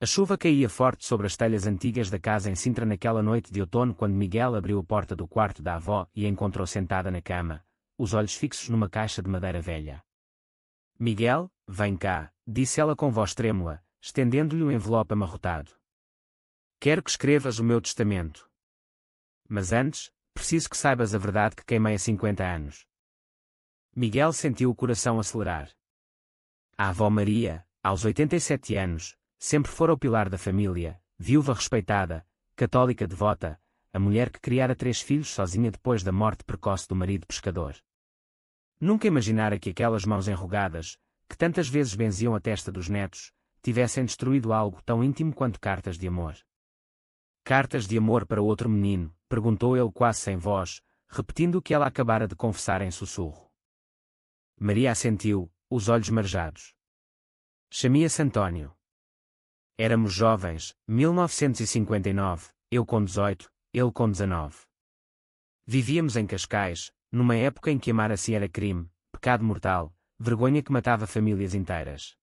A chuva caía forte sobre as telhas antigas da casa em Sintra naquela noite de outono quando Miguel abriu a porta do quarto da avó e a encontrou sentada na cama, os olhos fixos numa caixa de madeira velha. Miguel, vem cá, disse ela com voz trêmula, estendendo-lhe um envelope amarrotado. Quero que escrevas o meu testamento. Mas antes, preciso que saibas a verdade que queimei há 50 anos. Miguel sentiu o coração acelerar. A avó Maria, aos 87 anos, sempre fora o pilar da família, viúva respeitada, católica devota, a mulher que criara 3 filhos sozinha depois da morte precoce do marido pescador. Nunca imaginara que aquelas mãos enrugadas, que tantas vezes benziam a testa dos netos, tivessem destruído algo tão íntimo quanto cartas de amor. Cartas de amor para outro menino, perguntou ele quase sem voz, repetindo o que ela acabara de confessar em sussurro. Maria assentiu, os olhos marejados. Chamia-se António. Éramos jovens, 1959, eu com 18, ele com 19. Vivíamos em Cascais, numa época em que amar assim era crime, pecado mortal, vergonha que matava famílias inteiras.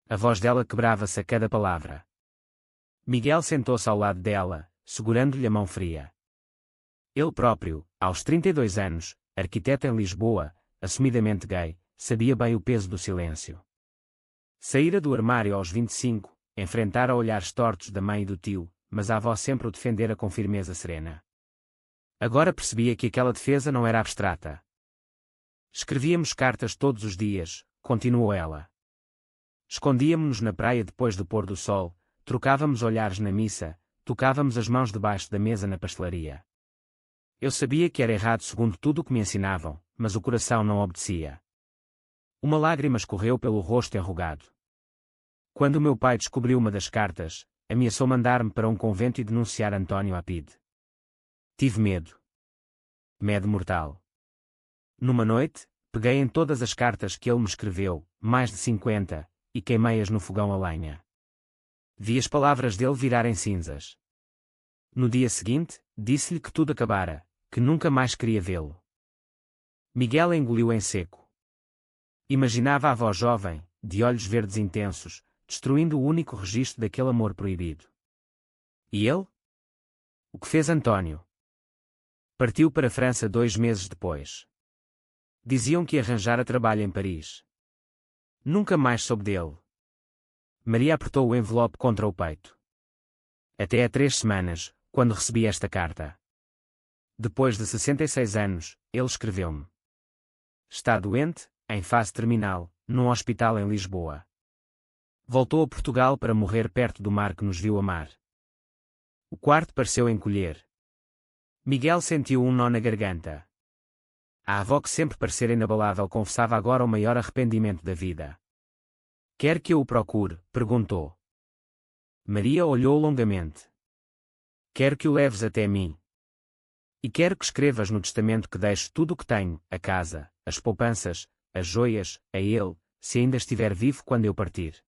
A voz dela quebrava-se a cada palavra. Miguel sentou-se ao lado dela, segurando-lhe a mão fria. Ele próprio, aos 32 anos, arquiteto em Lisboa, assumidamente gay, sabia bem o peso do silêncio. Saíra do armário aos 25, enfrentara olhares tortos da mãe e do tio, mas a avó sempre o defendera com firmeza serena. Agora percebia que aquela defesa não era abstrata. Escrevíamos cartas todos os dias, continuou ela. Escondíamos-nos na praia depois do pôr do sol, trocávamos olhares na missa, tocávamos as mãos debaixo da mesa na pastelaria. Eu sabia que era errado segundo tudo o que me ensinavam, mas o coração não obedecia. Uma lágrima escorreu pelo rosto enrugado. Quando meu pai descobriu uma das cartas, ameaçou mandar-me para um convento e denunciar António à PIDE. Tive medo. Medo mortal. Numa noite, peguei em todas as cartas que ele me escreveu, mais de 50, e queimei-as no fogão a lenha. Vi as palavras dele virarem cinzas. No dia seguinte, disse-lhe que tudo acabara, que nunca mais queria vê-lo. Miguel engoliu em seco. Imaginava a avó jovem, de olhos verdes intensos, destruindo o único registro daquele amor proibido. E ele? O que fez António? Partiu para a França 2 meses depois. Diziam que arranjara trabalho em Paris. Nunca mais soube dele. Maria apertou o envelope contra o peito. Até há 3 semanas, quando recebi esta carta. Depois de 66 anos, ele escreveu-me. Está doente, em fase terminal, num hospital em Lisboa. Voltou a Portugal para morrer perto do mar que nos viu amar. O quarto pareceu encolher. Miguel sentiu um nó na garganta. A avó que sempre parecera inabalável confessava agora o maior arrependimento da vida. Quer que eu o procure? Perguntou. Maria olhou longamente. Quero que o leves até mim. E quero que escrevas no testamento que deixo tudo o que tenho, a casa, as poupanças, as joias, a ele, se ainda estiver vivo quando eu partir.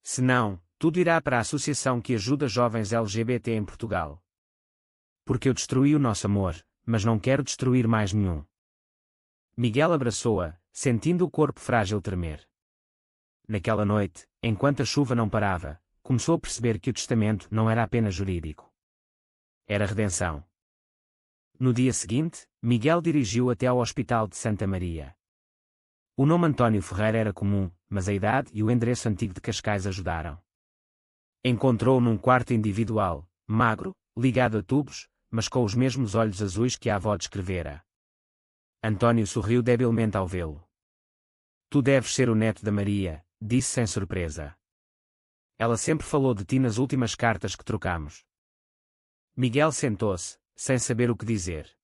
Se não, tudo irá para a associação que ajuda jovens LGBT em Portugal. Porque eu destruí o nosso amor, mas não quero destruir mais nenhum. Miguel abraçou-a, sentindo o corpo frágil tremer. Naquela noite, enquanto a chuva não parava, começou a perceber que o testamento não era apenas jurídico. Era redenção. No dia seguinte, Miguel dirigiu até ao Hospital de Santa Maria. O nome António Ferreira era comum, mas a idade e o endereço antigo de Cascais ajudaram. Encontrou-o num quarto individual, magro, ligado a tubos, mas com os mesmos olhos azuis que a avó descrevera. António sorriu debilmente ao vê-lo. Tu deves ser o neto da Maria, disse sem surpresa. Ela sempre falou de ti nas últimas cartas que trocamos. Miguel sentou-se, sem saber o que dizer.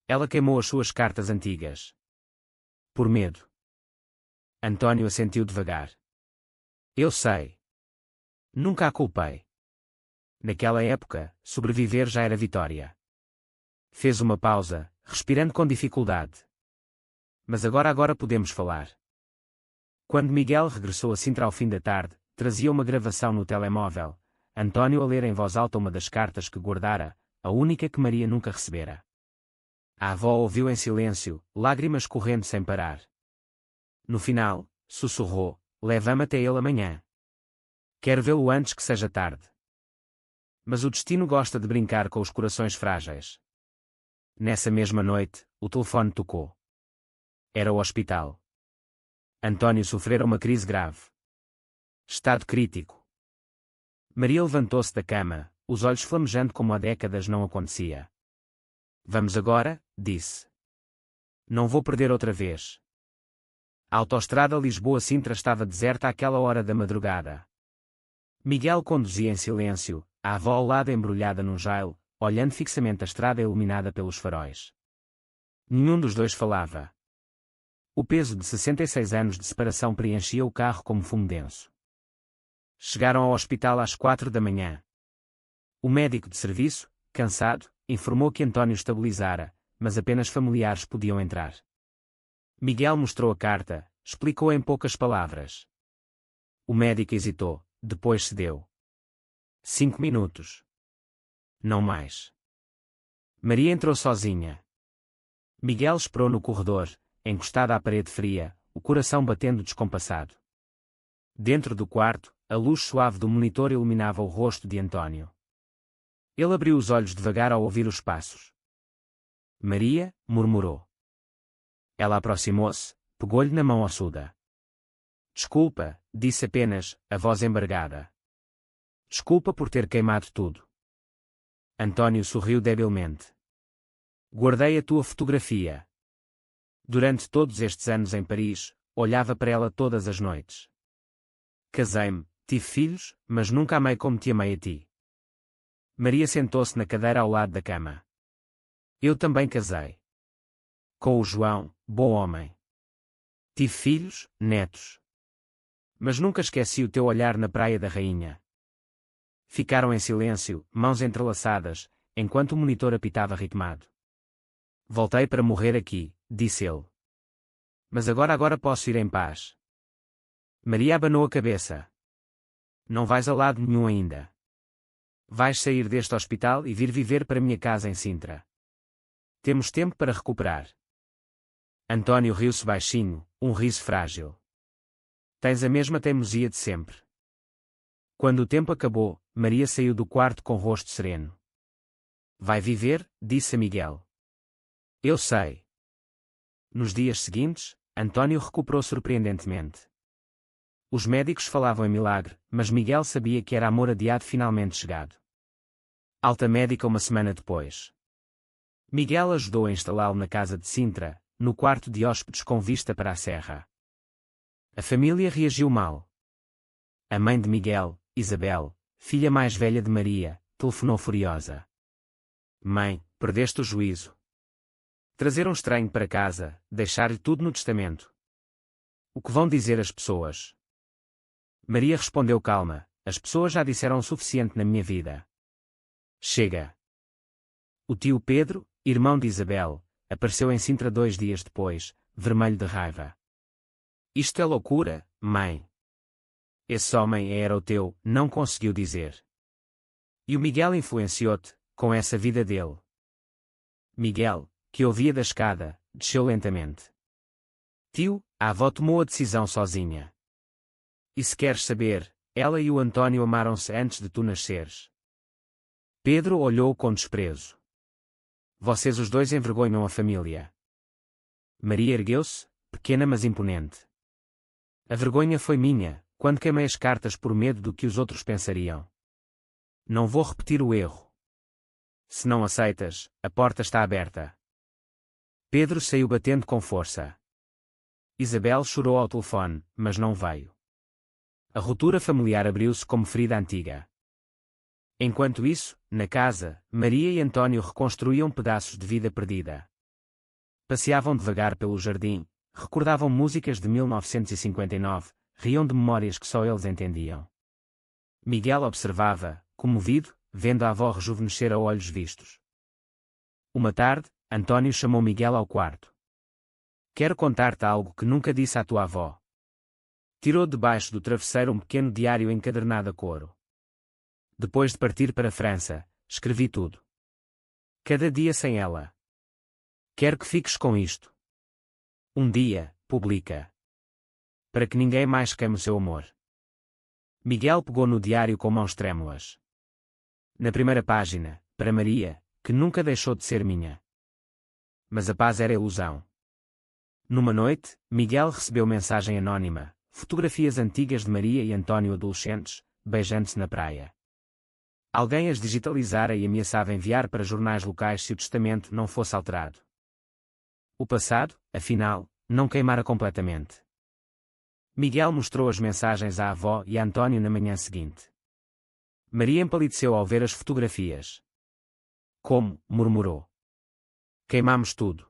Ela queimou as suas cartas antigas. Por medo. António assentiu devagar. Eu sei. Nunca a culpei. Naquela época, sobreviver já era vitória. Fez uma pausa, respirando com dificuldade. Mas agora podemos falar. Quando Miguel regressou a Sintra ao fim da tarde, trazia uma gravação no telemóvel, António a ler em voz alta uma das cartas que guardara, a única que Maria nunca recebera. A avó ouviu em silêncio, lágrimas correndo sem parar. No final, sussurrou, leva-me até ele amanhã. Quero vê-lo antes que seja tarde. Mas o destino gosta de brincar com os corações frágeis. Nessa mesma noite, o telefone tocou. Era o hospital. António sofrera uma crise grave. Estado crítico. Maria levantou-se da cama, os olhos flamejando como há décadas não acontecia. Vamos agora, disse. Não vou perder outra vez. A autoestrada Lisboa-Sintra estava deserta àquela hora da madrugada. Miguel conduzia em silêncio, a avó ao lado embrulhada num jail, olhando fixamente a estrada iluminada pelos faróis. Nenhum dos dois falava. O peso de 66 anos de separação preenchia o carro como fumo denso. Chegaram ao hospital às 4 da manhã. O médico de serviço, cansado, informou que António estabilizara, mas apenas familiares podiam entrar. Miguel mostrou a carta, explicou em poucas palavras. O médico hesitou, depois cedeu. 5 minutos. Não mais. Maria entrou sozinha. Miguel esperou no corredor, encostado à parede fria, o coração batendo descompassado. Dentro do quarto, a luz suave do monitor iluminava o rosto de António. Ele abriu os olhos devagar ao ouvir os passos. Maria, murmurou. Ela aproximou-se, pegou-lhe na mão ossuda. Desculpa, disse apenas, a voz embargada. Desculpa por ter queimado tudo. António sorriu debilmente. Guardei a tua fotografia. Durante todos estes anos em Paris, olhava para ela todas as noites. Casei-me, tive filhos, mas nunca amei como te amei a ti. Maria sentou-se na cadeira ao lado da cama. Eu também casei. Com o João, bom homem. Tive filhos, netos. Mas nunca esqueci o teu olhar na Praia da Rainha. Ficaram em silêncio, mãos entrelaçadas, enquanto o monitor apitava ritmado. Voltei para morrer aqui, disse ele. Mas agora posso ir em paz. Maria abanou a cabeça. Não vais a lado nenhum ainda. Vais sair deste hospital e vir viver para minha casa em Sintra. Temos tempo para recuperar. António riu-se baixinho, um riso frágil. Tens a mesma teimosia de sempre. Quando o tempo acabou, Maria saiu do quarto com o rosto sereno. Vai viver, disse a Miguel. Eu sei. Nos dias seguintes, António recuperou surpreendentemente. Os médicos falavam em milagre, mas Miguel sabia que era amor adiado finalmente chegado. Alta médica uma semana depois. Miguel ajudou a instalá-lo na casa de Sintra, no quarto de hóspedes com vista para a serra. A família reagiu mal. A mãe de Miguel, Isabel, filha mais velha de Maria, telefonou furiosa. Mãe, perdeste o juízo. Trazer um estranho para casa, deixar-lhe tudo no testamento. O que vão dizer as pessoas? Maria respondeu calma, as pessoas já disseram o suficiente na minha vida. Chega. O tio Pedro, irmão de Isabel, apareceu em Sintra 2 dias depois, vermelho de raiva. Isto é loucura, mãe. Esse homem era o teu, não conseguiu dizer. E o Miguel influenciou-te, com essa vida dele. Miguel, que ouvia da escada, desceu lentamente. Tio, a avó tomou a decisão sozinha. E se queres saber, ela e o António amaram-se antes de tu nasceres. Pedro olhou com desprezo. Vocês os dois envergonham a família. Maria ergueu-se, pequena mas imponente. A vergonha foi minha, quando queimei as cartas por medo do que os outros pensariam. Não vou repetir o erro. Se não aceitas, a porta está aberta. Pedro saiu batendo com força. Isabel chorou ao telefone, mas não veio. A ruptura familiar abriu-se como ferida antiga. Enquanto isso, na casa, Maria e António reconstruíam pedaços de vida perdida. Passeavam devagar pelo jardim, recordavam músicas de 1959, riam de memórias que só eles entendiam. Miguel observava, comovido, vendo a avó rejuvenescer a olhos vistos. Uma tarde, António chamou Miguel ao quarto. Quero contar-te algo que nunca disse à tua avó. Tirou debaixo do travesseiro um pequeno diário encadernado a couro. Depois de partir para a França, escrevi tudo. Cada dia sem ela. Quero que fiques com isto. Um dia, publica. Para que ninguém mais queime o seu amor. Miguel pegou no diário com mãos trêmulas. Na primeira página, para Maria, que nunca deixou de ser minha. Mas a paz era ilusão. Numa noite, Miguel recebeu mensagem anônima, fotografias antigas de Maria e Antônio adolescentes, beijando-se na praia. Alguém as digitalizara e ameaçava enviar para jornais locais se o testamento não fosse alterado. O passado, afinal, não queimara completamente. Miguel mostrou as mensagens à avó e a Antônio na manhã seguinte. Maria empalideceu ao ver as fotografias. Como? Murmurou. Queimamos tudo.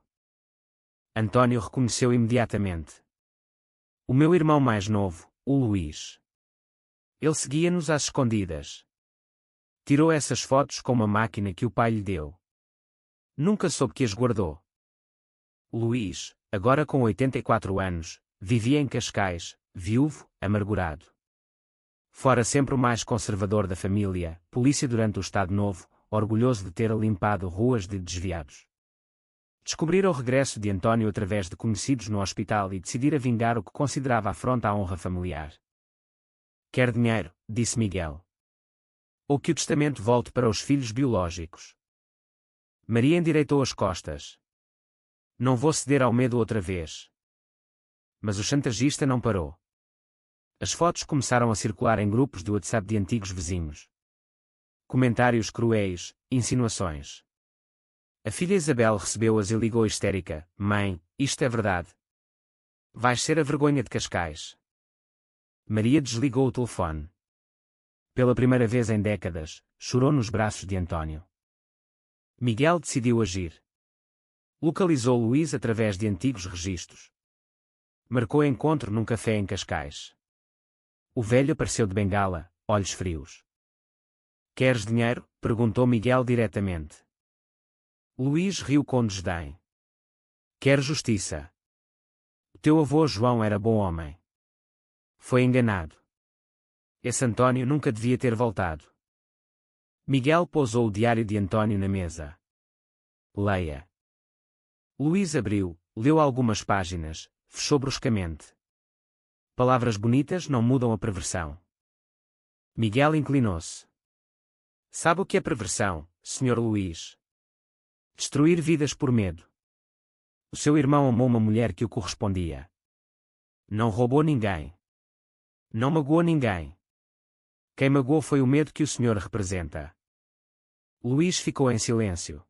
Antônio reconheceu imediatamente. O meu irmão mais novo, o Luís. Ele seguia-nos às escondidas. Tirou essas fotos com uma máquina que o pai lhe deu. Nunca soube que as guardou. Luís, agora com 84 anos, vivia em Cascais, viúvo, amargurado. Fora sempre o mais conservador da família, polícia durante o Estado Novo, orgulhoso de ter limpado ruas de desviados. Descobrira o regresso de Antônio através de conhecidos no hospital e decidira vingar o que considerava afronta à honra familiar. Quer dinheiro, disse Miguel. Ou que o testamento volte para os filhos biológicos. Maria endireitou as costas. Não vou ceder ao medo outra vez. Mas o chantagista não parou. As fotos começaram a circular em grupos do WhatsApp de antigos vizinhos. Comentários cruéis, insinuações. A filha Isabel recebeu-as e ligou histérica. Mãe, isto é verdade. Vais ser a vergonha de Cascais. Maria desligou o telefone. Pela primeira vez em décadas, chorou nos braços de Antônio. Miguel decidiu agir. Localizou Luís através de antigos registros. Marcou encontro num café em Cascais. O velho apareceu de bengala, olhos frios. Queres dinheiro? Perguntou Miguel diretamente. Luís riu com desdém. Quer justiça. O teu avô João era bom homem. Foi enganado. Esse Antônio nunca devia ter voltado. Miguel pousou o diário de Antônio na mesa. Leia. Luís abriu, leu algumas páginas, fechou bruscamente. Palavras bonitas não mudam a perversão. Miguel inclinou-se. Sabe o que é perversão, Sr. Luís? Destruir vidas por medo. O seu irmão amou uma mulher que o correspondia. Não roubou ninguém. Não magoou ninguém. Quem magoou foi o medo que o senhor representa. Luís ficou em silêncio.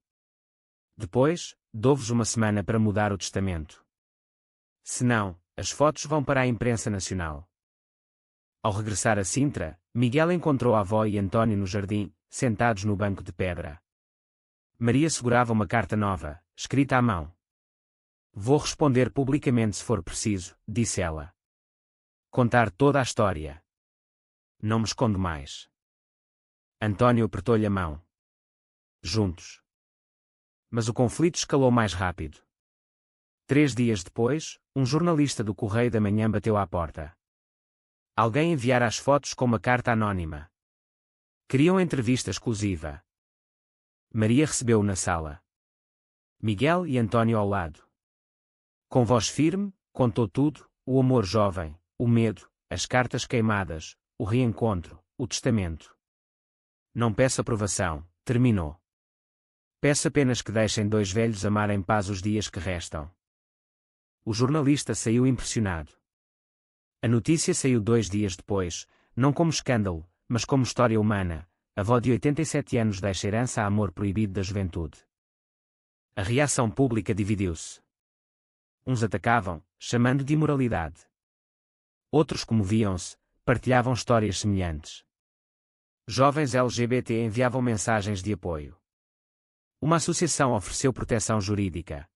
Depois, dou-vos uma semana para mudar o testamento. Senão, as fotos vão para a imprensa nacional. Ao regressar a Sintra, Miguel encontrou a avó e Antônio no jardim, sentados no banco de pedra. Maria segurava uma carta nova, escrita à mão. Vou responder publicamente se for preciso, disse ela. Contar toda a história. Não me escondo mais. Antônio apertou-lhe a mão. Juntos. Mas o conflito escalou mais rápido. 3 dias depois, um jornalista do Correio da Manhã bateu à porta. Alguém enviara as fotos com uma carta anônima. Queriam entrevista exclusiva. Maria recebeu-o na sala. Miguel e Antônio ao lado. Com voz firme, contou tudo, o amor jovem, o medo, as cartas queimadas, o reencontro, o testamento. Não peço aprovação, terminou. Peço apenas que deixem 2 velhos amar em paz os dias que restam. O jornalista saiu impressionado. A notícia saiu 2 dias depois, não como escândalo, mas como história humana. A avó de 87 anos deixa herança a amor proibido da juventude. A reação pública dividiu-se. Uns atacavam, chamando de imoralidade. Outros comoviam-se, partilhavam histórias semelhantes. Jovens LGBT enviavam mensagens de apoio. Uma associação ofereceu proteção jurídica.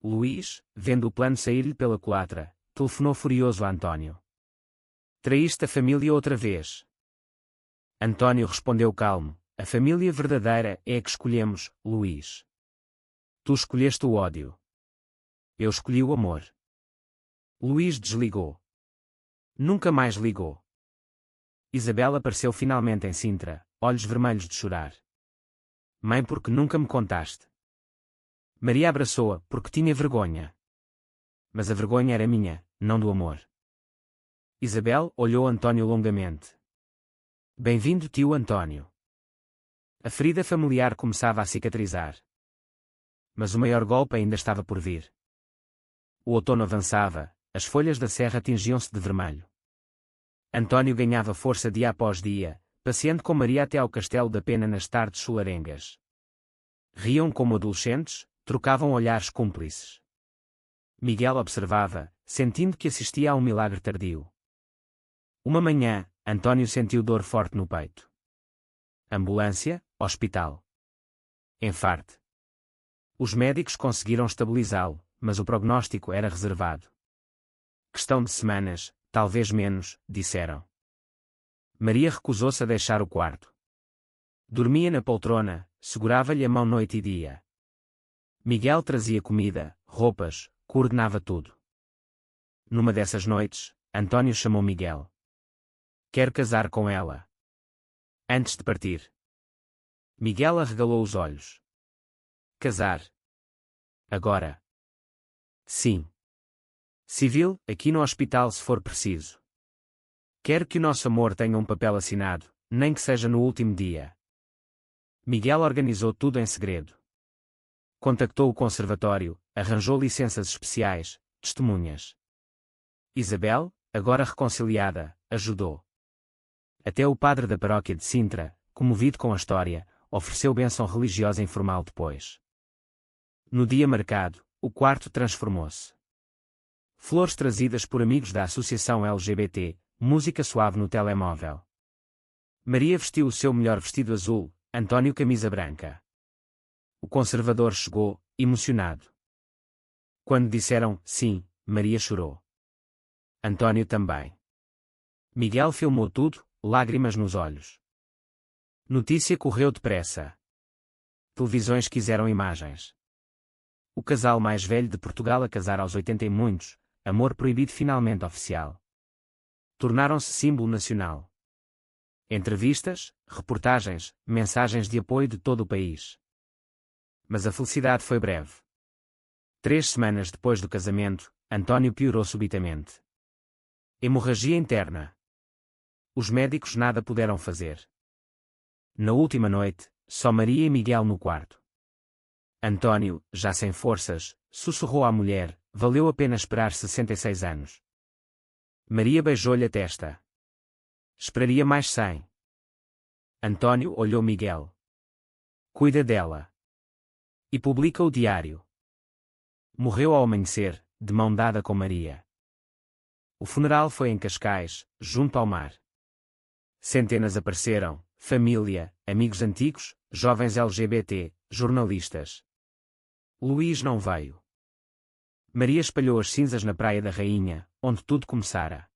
Luís, vendo o plano sair-lhe pela culatra, telefonou furioso a Antônio. Traíste a família outra vez. Antônio respondeu calmo, a família verdadeira é a que escolhemos, Luís. Tu escolheste o ódio. Eu escolhi o amor. Luís desligou. Nunca mais ligou. Isabel apareceu finalmente em Sintra, olhos vermelhos de chorar. Mãe, porque nunca me contaste? Maria abraçou-a, porque tinha vergonha. Mas a vergonha era minha, não do amor. Isabel olhou Antônio longamente. Bem-vindo, tio Antônio. A ferida familiar começava a cicatrizar. Mas o maior golpe ainda estava por vir. O outono avançava, as folhas da serra tingiam-se de vermelho. Antônio ganhava força dia após dia, passeando com Maria até ao Castelo da Pena nas tardes solarengas. Riam como adolescentes, trocavam olhares cúmplices. Miguel observava, sentindo que assistia a um milagre tardio. Uma manhã, Antônio sentiu dor forte no peito. Ambulância, hospital. Enfarte. Os médicos conseguiram estabilizá-lo, mas o prognóstico era reservado. Questão de semanas, talvez menos, disseram. Maria recusou-se a deixar o quarto. Dormia na poltrona, segurava-lhe a mão noite e dia. Miguel trazia comida, roupas, coordenava tudo. Numa dessas noites, Antônio chamou Miguel. Quero casar com ela. Antes de partir. Miguel arregalou os olhos. Casar. Agora. Sim. Civil, aqui no hospital se for preciso. Quero que o nosso amor tenha um papel assinado, nem que seja no último dia. Miguel organizou tudo em segredo. Contactou o conservatório, arranjou licenças especiais, testemunhas. Isabel, agora reconciliada, ajudou. Até o padre da paróquia de Sintra, comovido com a história, ofereceu bênção religiosa informal depois. No dia marcado, o quarto transformou-se. Flores trazidas por amigos da Associação LGBT, música suave no telemóvel. Maria vestiu o seu melhor vestido azul, Antônio camisa branca. O conservador chegou, emocionado. Quando disseram sim, Maria chorou. Antônio também. Miguel filmou tudo, lágrimas nos olhos. Notícia correu depressa. Televisões quiseram imagens. O casal mais velho de Portugal a casar aos 80 e muitos, amor proibido finalmente oficial. Tornaram-se símbolo nacional. Entrevistas, reportagens, mensagens de apoio de todo o país. Mas a felicidade foi breve. 3 semanas depois do casamento, Antônio piorou subitamente. Hemorragia interna. Os médicos nada puderam fazer. Na última noite, só Maria e Miguel no quarto. Antônio, já sem forças, sussurrou à mulher, valeu a pena esperar 66 anos. Maria beijou-lhe a testa. Esperaria mais 100. Antônio olhou Miguel. Cuida dela. E publica o diário. Morreu ao amanhecer, de mão dada com Maria. O funeral foi em Cascais, junto ao mar. Centenas apareceram, família, amigos antigos, jovens LGBT, jornalistas. Luís não veio. Maria espalhou as cinzas na Praia da Rainha, onde tudo começara.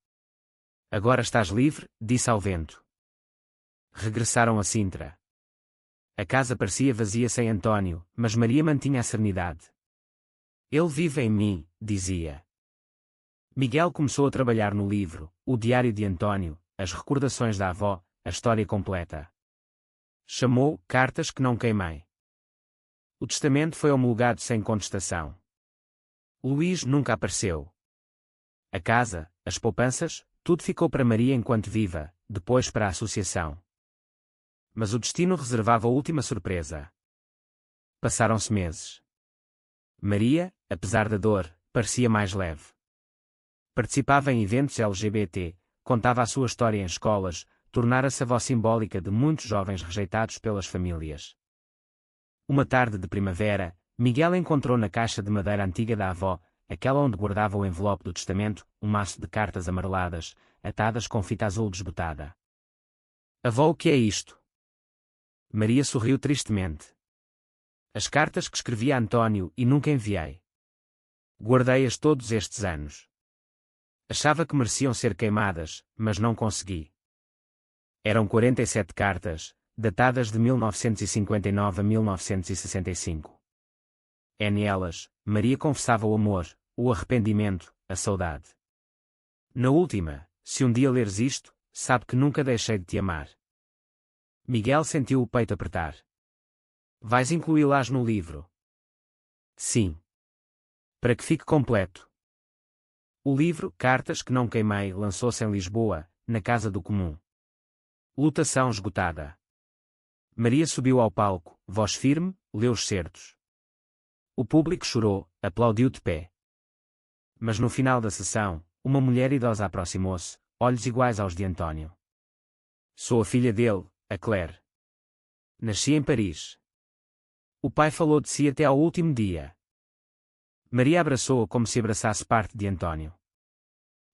Agora estás livre, disse ao vento. Regressaram a Sintra. A casa parecia vazia sem Antônio, mas Maria mantinha a serenidade. Ele vive em mim, dizia. Miguel começou a trabalhar no livro, o diário de Antônio, as recordações da avó, a história completa. Chamou Cartas que não queimei. O testamento foi homologado sem contestação. Luís nunca apareceu. A casa, as poupanças, tudo ficou para Maria enquanto viva, depois para a associação. Mas o destino reservava a última surpresa. Passaram-se meses. Maria, apesar da dor, parecia mais leve. Participava em eventos LGBT, contava a sua história em escolas, tornara-se a voz simbólica de muitos jovens rejeitados pelas famílias. Uma tarde de primavera, Miguel encontrou na caixa de madeira antiga da avó, aquela onde guardava o envelope do testamento, um maço de cartas amareladas, atadas com fita azul desbotada. Avó, o que é isto? Maria sorriu tristemente. As cartas que escrevi a Antônio e nunca enviei. Guardei-as todos estes anos. Achava que mereciam ser queimadas, mas não consegui. Eram 47 cartas, datadas de 1959 a 1965. Nelas, Maria confessava o amor, o arrependimento, a saudade. Na última, se um dia leres isto, sabe que nunca deixei de te amar. Miguel sentiu o peito apertar. Vais incluí-las no livro? Sim. Para que fique completo. O livro Cartas que não queimei lançou-se em Lisboa, na Casa do Comum. Lotação esgotada. Maria subiu ao palco, voz firme, leu os certos. O público chorou, aplaudiu de pé. Mas no final da sessão, uma mulher idosa aproximou-se, olhos iguais aos de António. Sou a filha dele, a Claire. Nasci em Paris. O pai falou de si até ao último dia. Maria abraçou-a como se abraçasse parte de António.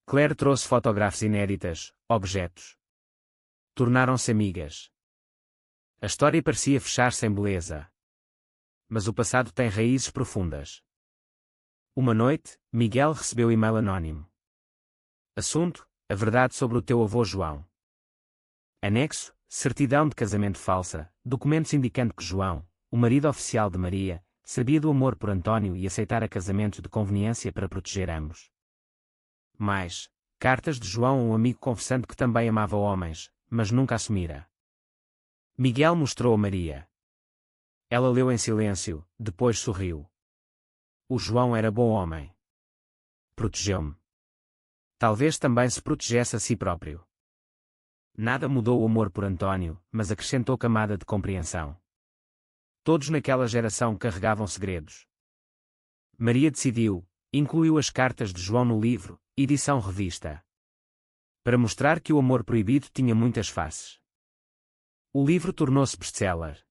Claire trouxe fotografias inéditas, objetos. Tornaram-se amigas. A história parecia fechar-se em beleza. Mas o passado tem raízes profundas. Uma noite, Miguel recebeu e-mail anónimo. Assunto: a verdade sobre o teu avô João. Anexo: certidão de casamento falsa, documentos indicando que João, o marido oficial de Maria, sabia do amor por António e aceitara casamento de conveniência para proteger ambos. Mais, cartas de João a um amigo confessando que também amava homens, mas nunca assumira. Miguel mostrou a Maria. Ela leu em silêncio, depois sorriu. O João era bom homem. Protegeu-me. Talvez também se protegesse a si próprio. Nada mudou o amor por António, mas acrescentou camada de compreensão. Todos naquela geração carregavam segredos. Maria decidiu, incluiu as cartas de João no livro, edição revista. Para mostrar que o amor proibido tinha muitas faces. O livro tornou-se best-seller.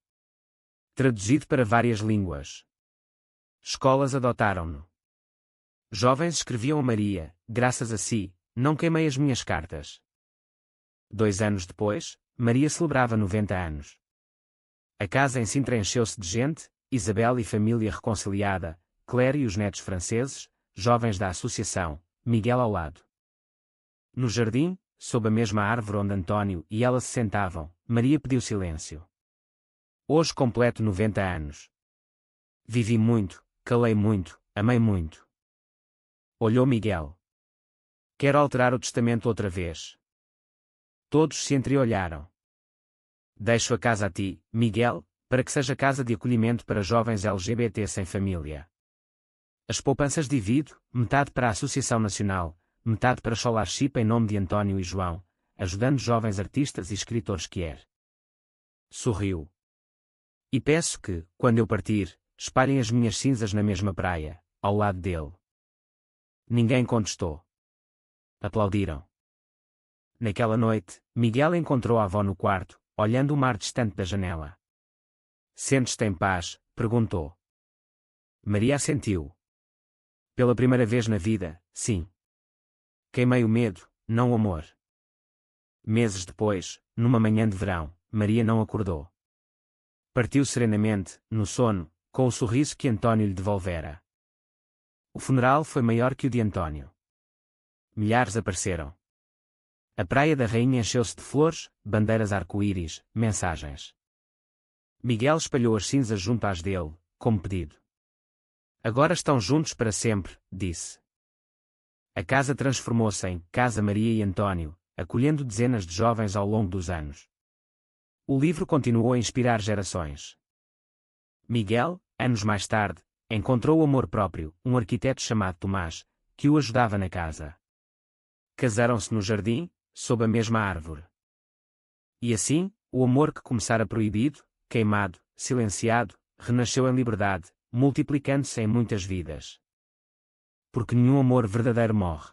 Traduzido para várias línguas. Escolas adotaram-no. Jovens escreviam a Maria: graças a si, não queimei as minhas cartas. 2 anos depois, Maria celebrava 90 anos. A casa em Sintra encheu-se de gente, Isabel e família reconciliada, Claire e os netos franceses, jovens da associação, Miguel ao lado. No jardim, sob a mesma árvore onde António e ela se sentavam, Maria pediu silêncio. Hoje completo 90 anos. Vivi muito, calei muito, amei muito. Olhou Miguel. Quero alterar o testamento outra vez. Todos se entreolharam. Deixo a casa a ti, Miguel, para que seja casa de acolhimento para jovens LGBT sem família. As poupanças divido, metade para a Associação Nacional, metade para Scholarship em nome de António e João, ajudando jovens artistas e escritores que er. Sorriu. E peço que, quando eu partir, espalhem as minhas cinzas na mesma praia, ao lado dele. Ninguém contestou. Aplaudiram. Naquela noite, Miguel encontrou a avó no quarto, olhando o mar distante da janela. Sentes-te em paz? Perguntou. Maria assentiu. Pela primeira vez na vida, sim. Queimei o medo, não o amor. Meses depois, numa manhã de verão, Maria não acordou. Partiu serenamente, no sono, com o sorriso que António lhe devolvera. O funeral foi maior que o de António. Milhares apareceram. A Praia da Rainha encheu-se de flores, bandeiras arco-íris, mensagens. Miguel espalhou as cinzas junto às dele, como pedido. Agora estão juntos para sempre, disse. A casa transformou-se em Casa Maria e António, acolhendo dezenas de jovens ao longo dos anos. O livro continuou a inspirar gerações. Miguel, anos mais tarde, encontrou o amor próprio, um arquiteto chamado Tomás, que o ajudava na casa. Casaram-se no jardim, sob a mesma árvore. E assim, o amor que começara proibido, queimado, silenciado, renasceu em liberdade, multiplicando-se em muitas vidas. Porque nenhum amor verdadeiro morre.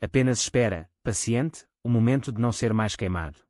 Apenas espera, paciente, o momento de não ser mais queimado.